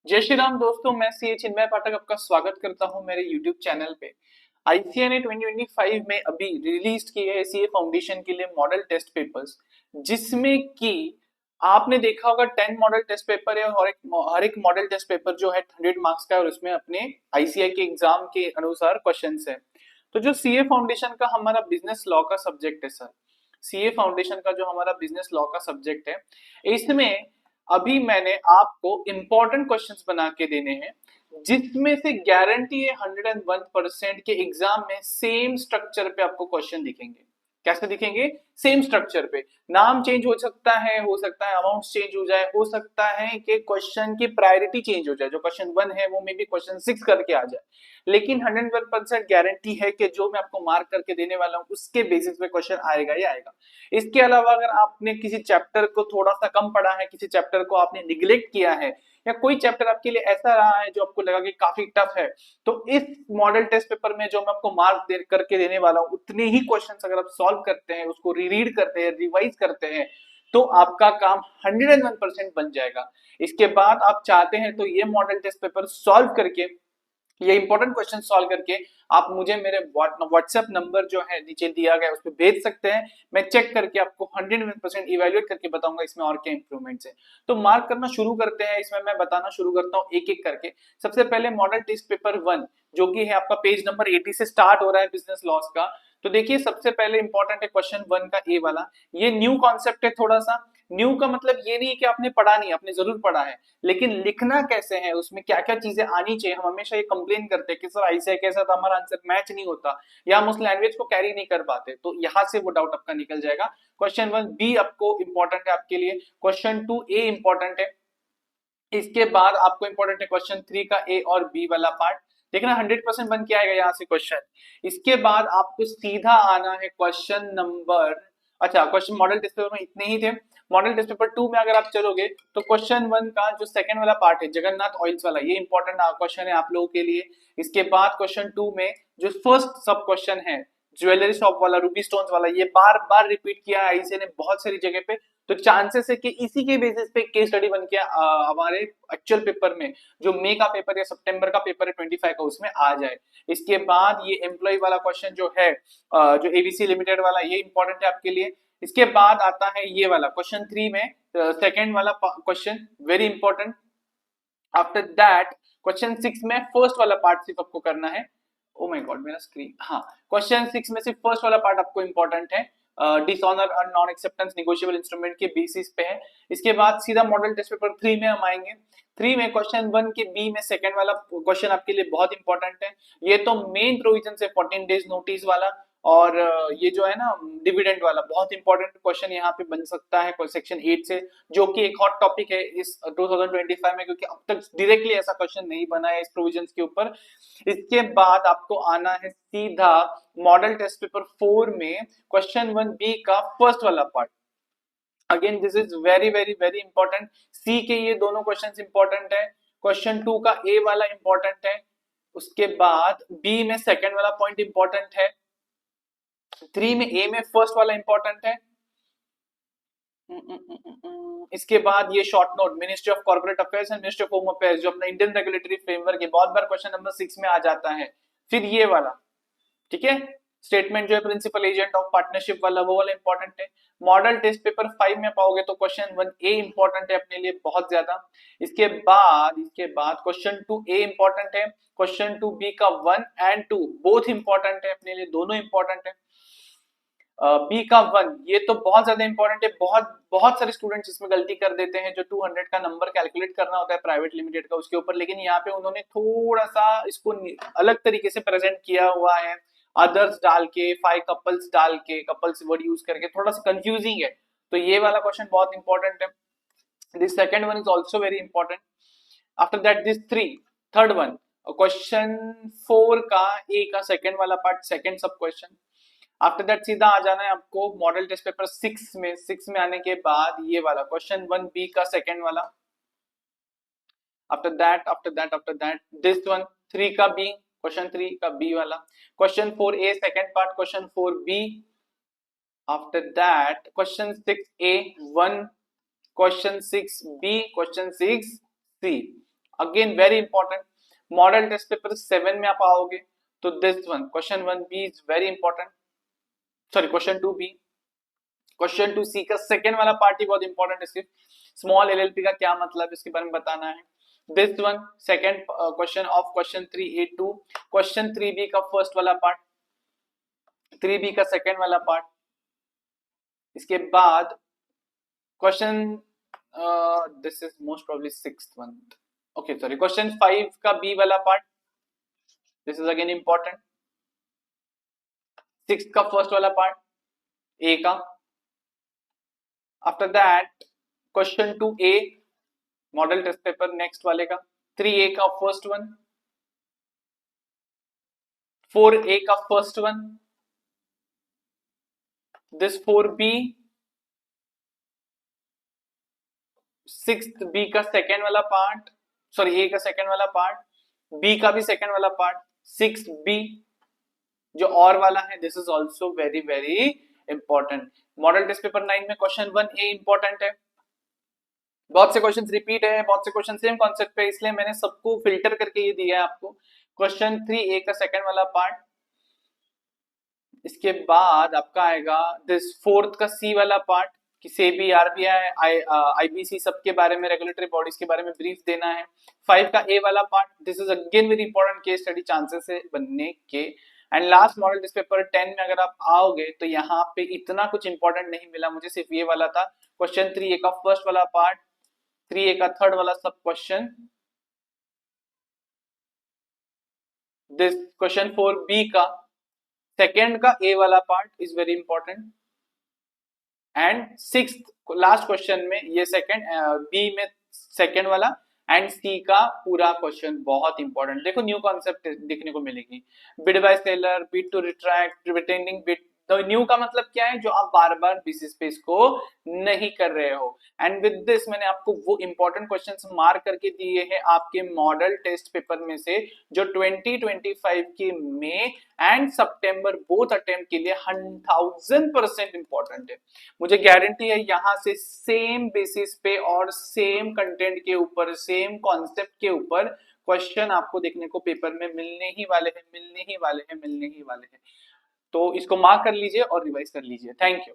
जय श्री राम दोस्तों, मैं सी चिन्मय पाठक आपका स्वागत करता हूं मेरे YouTube चैनल पे। आईसीएआई ने 2025 में अभी रिलीज किए हैं सीए फाउंडेशन के लिए मॉडल टेस्ट पेपर्स, जिसमें कि आपने देखा होगा 10 मॉडल टेस्ट पेपर है और हर एक मॉडल टेस्ट पेपर जो है 100 मार्क्स का है और उसमें अपने आईसीएआई के एग्जाम के अनुसार क्वेश्चंस है। तो जो सीए फाउंडेशन का हमारा बिजनेस लॉ का सब्जेक्ट है सर, सीए फाउंडेशन का जो हमारा बिजनेस लॉ का सब्जेक्ट है, इसमें अभी मैंने आपको इंपॉर्टेंट क्वेश्चंस बना के देने हैं, जिसमें से गारंटी है 101% के एग्जाम में सेम स्ट्रक्चर पे आपको क्वेश्चन दिखेंगे। कैसे दिखेंगे? सेम स्ट्रक्चर पे। नाम चेंज हो सकता है अमाउंट चेंज हो जाए, हो सकता है कि क्वेश्चन की प्रायोरिटी चेंज हो जाए, जो क्वेश्चन 1 है वो मे बी क्वेश्चन 6 करके आ जाए, लेकिन 101% गारंटी है कि जो मैं आपको मार्क करके देने वाला हूं उसके बेसिस पे क्वेश्चन आएगा ही आएगा। इसके अलावा अगर आपने किसी चैप्टर को थोड़ा सा कम पढ़ा है, किसी चैप्टर को आपने निग्लेक्ट किया है, या कोई चैप्टर आपके लिए ऐसा रहा है जो आपको लगा कि काफी टफ है, तो इस मॉडल टेस्ट पेपर में जो मैं आपको मार्क दे करके देने वाला हूं, उतने ही क्वेश्चंस अगर आप सॉल्व करते हैं, उसको रीरीड करते हैं, रिवाइज करते हैं, तो आपका काम 101% बन जाएगा। इसके बाद आप चाहते हैं तो ये मॉडल टेस्ट पेपर सॉल्व करके, ये इंपॉर्टेंट क्वेश्चन सॉल्व करके आप मुझे मेरे व्हाट्सएप नंबर जो है नीचे दिया गया है उस पर भेज सकते हैं। मैं चेक करके आपको 100% इवेल्युएट करके बताऊंगा इसमें और क्या इंप्रूवमेंट्स है। तो मार्क करना शुरू करते हैं। इसमें मैं बताना शुरू करता हूँ एक एक करके। सबसे पहले मॉडल टेस्ट पेपर 1, जो कि है आपका पेज नंबर 80 से स्टार्ट हो रहा है बिजनेस लॉस का। तो देखिए सबसे पहले इंपॉर्टेंट है क्वेश्चन 1 का ए वाला। ये न्यू कॉन्सेप्ट है थोड़ा सा। न्यू का मतलब ये नहीं कि आपने पढ़ा नहीं, आपने जरूर पढ़ा है, लेकिन लिखना कैसे है, उसमें क्या क्या चीजें आनी चाहिए। हम हमेशा ये कंप्लेन करते हैं कि सर ऐसे कैसा था, हमारा आंसर मैच नहीं होता या हम उस लैंग्वेज को कैरी नहीं कर पाते, तो यहाँ से वो डाउट आपका निकल जाएगा। क्वेश्चन 1 बी आपको इंपॉर्टेंट है आपके लिए। क्वेश्चन 2 ए इंपॉर्टेंट है। इसके बाद आपको इंपॉर्टेंट है क्वेश्चन 3 का ए और बी वाला पार्ट। देखना 100% बन के आएगा यहाँ से क्वेश्चन। इसके बाद आपको सीधा आना है क्वेश्चन नंबर, अच्छा क्वेश्चन मॉडल टेस्ट पेपर में इतने ही थे। मॉडल टेस्ट पेपर 2 में अगर आप चलोगे तो क्वेश्चन 1 का जो सेकंड वाला पार्ट है जगन्नाथ ऑयल्स वाला, ये इंपॉर्टेंट क्वेश्चन है आप लोगों के लिए। इसके बाद क्वेश्चन 2 में जो फर्स्ट सब क्वेश्चन है ज्वेलरी शॉप वाला, रूबी स्टोन्स वाला, ये बार बार रिपीट किया है आईसीए ने बहुत सारी जगह पे। तो चांसेस है कि इसी के बेसिस पे केस स्टडी बन के हमारे एक्चुअल पेपर में, जो मई का पेपर या सितंबर का पेपर है 25 का, उसमें आ जाए। इसके बाद ये एम्प्लॉय वाला क्वेश्चन जो है जो एबीसी लिमिटेड वाला, ये इंपॉर्टेंट है आपके लिए। इसके बाद आता है ये वाला क्वेश्चन 3 में सेकंड वाला question, very important. After that question 6 में फर्स्ट वाला पार्ट सिर्फ आपको करना है। ओ माय गॉड मेरा स्क्रीन, हाँ क्वेश्चन 6 में सिर्फ फर्स्ट वाला पार्ट आपको इंपॉर्टेंट है। डिसऑनर और नॉन एक्सेप्टेंस नेगोशिएबल इंस्ट्रूमेंट के बेसिस पे है। इसके बाद सीधा मॉडल टेस्ट पेपर 3 में हम आएंगे। 3 में क्वेश्चन 1 के बी में सेकंड वाला क्वेश्चन आपके लिए बहुत इंपॉर्टेंट है। ये तो मेन प्रोविजन है 14 डेज नोटिस वाला, और ये जो है ना डिविडेंड वाला, बहुत इंपॉर्टेंट क्वेश्चन यहाँ पे बन सकता है सेक्शन 8 से, जो कि एक हॉट टॉपिक है इस 2025 में, क्योंकि अब तक डायरेक्टली ऐसा क्वेश्चन नहीं बना है इस प्रोविजंस के ऊपर। इसके बाद आपको आना है सीधा मॉडल टेस्ट पेपर 4 में क्वेश्चन 1 बी का फर्स्ट वाला part. Again this is very very very important. C के ये दोनों क्वेश्चंस इंपॉर्टेंट है। क्वेश्चन 2 का ए वाला इंपॉर्टेंट है। उसके बाद बी में सेकंड वाला पॉइंट इंपॉर्टेंट है। 3 में ए में फर्स्ट वाला इंपॉर्टेंट है। इसके बाद ये short note ministry of corporate affairs and ministry of home affairs, जो अपना इंडियन रेगुलेटरी फ्रेमवर्क है, बहुत बार क्वेश्चन नंबर 6 में आ जाता है। फिर ये वाला, ठीक है, स्टेटमेंट जो है प्रिंसिपल एजेंट ऑफ पार्टनरशिप वाला, वो वाला इंपॉर्टेंट है। मॉडल टेस्ट पेपर 5 में पाओगे तो क्वेश्चन 1 ए इंपॉर्टेंट है अपने लिए बहुत ज्यादा। इसके बाद क्वेश्चन 2 ए इंपॉर्टेंट है। क्वेश्चन 2 बी का 1 एंड 2 बोथ इंपॉर्टेंट है अपने लिए, दोनों इंपॉर्टेंट है। बी का 1 ये तो बहुत ज्यादा इंपॉर्टेंट है। बहुत बहुत सारे स्टूडेंट्स इसमें गलती कर देते हैं, जो 200 का नंबर कैलकुलेट करना होता है प्राइवेट लिमिटेड का उसके ऊपर, लेकिन यहाँ पे उन्होंने थोड़ा सा इसको अलग तरीके से प्रेजेंट किया हुआ है, अदर्स डाल के, 5 कपल्स डाल के, कपल्स वर्ड यूज करके, थोड़ा सा कंफ्यूजिंग है। तो ये वाला क्वेश्चन बहुत इंपॉर्टेंट है। This second one is also very important. After that this third one, question 4 का ए का सेकंड वाला पार्ट, सेकंड सब क्वेश्चन। आफ्टर दैट सीधा आ जाना है आपको मॉडल टेस्ट पेपर 6 में। 6 में आने के बाद ये वाला क्वेश्चन 1 बी का सेकंड वाला। आफ्टर दैट दिस वन 3 का बी, क्वेश्चन 3 का बी वाला। Question 4 A second part, question 4 B. After that question 6 A 1, question 6 B, question 6 C. Again very important. Model test paper 7 में आप आओगे तो this one question 1B is very important, sorry question 2B। Question 2C का second वाला part ही बहुत important है, सिर्फ small LLP का क्या मतलब है इसके बारे में बताना है। This one second question of question 3A2, question 3B का फर्स्ट वाला पार्ट, 3B का सेकेंड वाला पार्ट। इसके बाद question this is most probably sixth one, okay sorry, question 5 का B वाला part, this is again important. Sixth का first वाला पार्ट A का। After that question 2A model test paper next वाले का, 3A का फर्स्ट वन, 4A का first one, this 4B, 6B का सेकेंड वाला पार्ट, सॉरी A का सेकेंड वाला पार्ट, B का भी सेकेंड वाला पार्ट, 6B जो और वाला है, this is also very very important. Model test paper 9 में क्वेश्चन 1A इंपॉर्टेंट है, बहुत से क्वेश्चन रिपीट है, बहुत से क्वेश्चन सेम कॉन्सेप्ट पे, इसलिए मैंने सबको फिल्टर करके ये दिया है आपको। क्वेश्चन 3A का सेकेंड वाला पार्ट, इसके बाद आपका आएगा दिस फोर्थ का C वाला पार्ट कि सेबी, आरबीआई, आईबीसी सबके बारे में, रेगुलेटरी बॉडीज के बारे में ब्रीफ देना है। 5 का A वाला part, this is again very important case study chances है बनने के। And last model test paper 10 में अगर आप आओगे तो यहाँ पे इतना कुछ इंपॉर्टेंट नहीं मिला मुझे, सिर्फ ये वाला था क्वेश्चन 3A का फर्स्ट वाला पार्ट, 3A का थर्ड वाला सब क्वेश्चन, दिस क्वेश्चन 4B का सेकेंड का A वाला part is very important, and sixth last question में ये सेकेंड B में सेकेंड वाला एंड C का पूरा क्वेश्चन बहुत इंपॉर्टेंट। देखो न्यू कॉन्सेप्ट देखने को मिलेगी, bid by seller, bid to retract, retaining bid. तो न्यू का मतलब क्या है, जो आप बार बार बेसिस पे इसको नहीं कर रहे हो। एंड विद दिस मैंने आपको वो इंपॉर्टेंट क्वेश्चंस मार्क करके दिए हैं आपके मॉडल टेस्ट पेपर में से, जो 2025 के मई एंड सितंबर बोथ अटेम्प्ट के लिए 1000% इंपॉर्टेंट है। मुझे गारंटी है यहाँ से सेम बेसिस पे और सेम कंटेंट के ऊपर, सेम कॉन्सेप्ट के ऊपर क्वेश्चन आपको देखने को पेपर में मिलने ही वाले हैं, मिलने ही वाले हैं, मिलने ही वाले हैं। तो इसको मार्क कर लीजिए और रिवाइज कर लीजिए। Thank you.